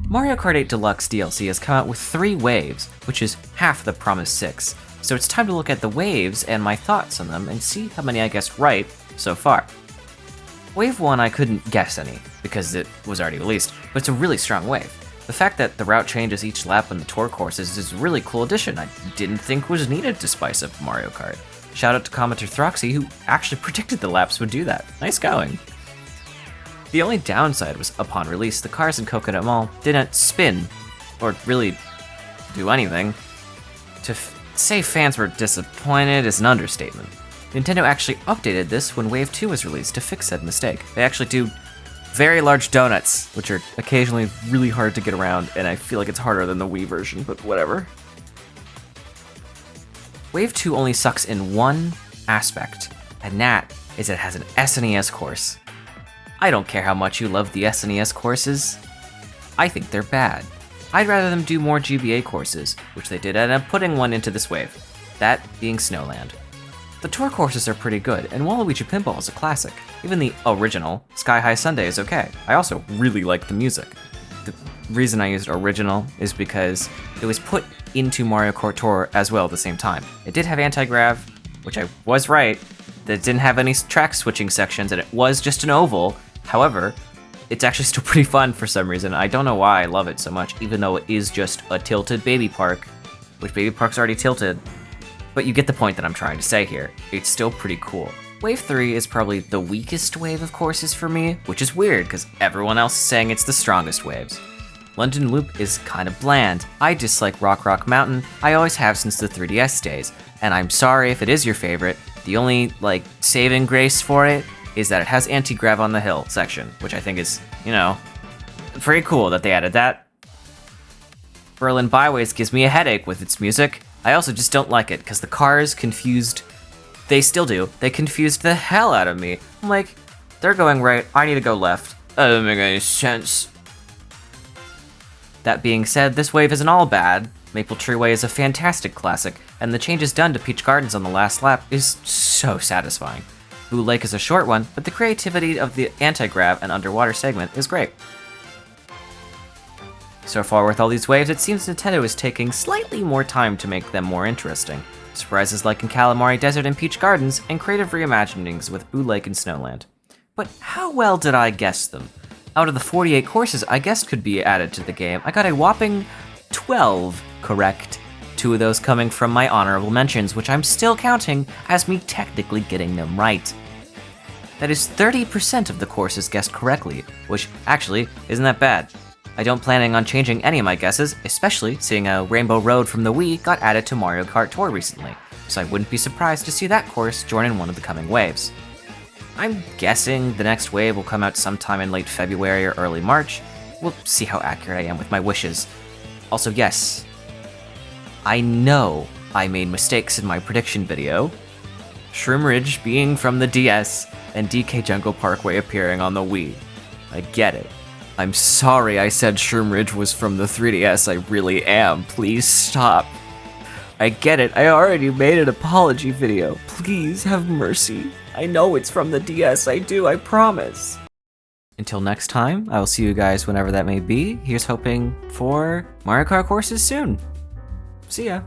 Mario Kart 8 Deluxe DLC has come out with 3 waves, which is half the promised 6, so it's time to look at the waves and my thoughts on them and see how many I guessed right so far. Wave 1 I couldn't guess any, because it was already released, but it's a really strong wave. The fact that the route changes each lap on the tour courses is a really cool addition I didn't think was needed to spice up Mario Kart. Shout out to commenter Throxy, who actually predicted the laps would do that. Nice going. The only downside was, upon release, the cars in Coconut Mall didn't spin, or really do anything. To say fans were disappointed is an understatement. Nintendo actually updated this when Wave 2 was released to fix said mistake. They actually do very large donuts, which are occasionally really hard to get around, and I feel like it's harder than the Wii version, but whatever. Wave 2 only sucks in one aspect, and that is it has an SNES course. I don't care how much you love the SNES courses. I think they're bad. I'd rather them do more GBA courses, which they did, and I'm putting one into this wave. That being Snowland. The tour courses are pretty good, and Waluigi Pinball is a classic. Even the original, Sky High Sunday, is okay. I also really like the music. The reason I used original is because it was put into Mario Kart Tour as well at the same time. It did have anti-grav, which I was right, that it didn't have any track switching sections, and it was just an oval. However, it's actually still pretty fun for some reason. I don't know why I love it so much, even though it is just a tilted baby park, which baby park's already tilted. But you get the point that I'm trying to say here. It's still pretty cool. Wave 3 is probably the weakest wave of courses for me, which is weird because everyone else is saying it's the strongest waves. London Loop is kind of bland. I dislike Rock Mountain. I always have since the 3DS days, and I'm sorry if it is your favorite. The only, saving grace for it is that it has anti-grav on the hill section, which I think is, pretty cool that they added that. Berlin Byways gives me a headache with its music. I also just don't like it, because the cars confused... They still do. They confused the hell out of me. I'm like, they're going right, I need to go left. That doesn't make any sense. That being said, this wave isn't all bad. Maple Tree Way is a fantastic classic, and the changes done to Peach Gardens on the last lap is so satisfying. Boo Lake is a short one, but the creativity of the anti-grav and underwater segment is great. So far with all these waves, it seems Nintendo is taking slightly more time to make them more interesting. Surprises like in Calamari Desert and Peach Gardens, and creative reimaginings with Boo Lake and Snowland. But how well did I guess them? Out of the 48 courses I guessed could be added to the game, I got a whopping 12 correct. 2 of those coming from my honorable mentions, which I'm still counting as me technically getting them right. That is 30% of the courses guessed correctly, which actually isn't that bad. I don't planning on changing any of my guesses, especially seeing a Rainbow Road from the Wii got added to Mario Kart Tour recently, so I wouldn't be surprised to see that course join in one of the coming waves. I'm guessing the next wave will come out sometime in late February or early March. We'll see how accurate I am with my wishes. Also, yes, I know I made mistakes in my prediction video. Shroom Ridge being from the DS, and DK Jungle Parkway appearing on the Wii. I get it. I'm sorry I said Shroom Ridge was from the 3DS, I really am. Please stop. I get it, I already made an apology video. Please have mercy. I know it's from the DS, I do, I promise. Until next time, I will see you guys whenever that may be. Here's hoping for Mario Kart courses soon. See ya.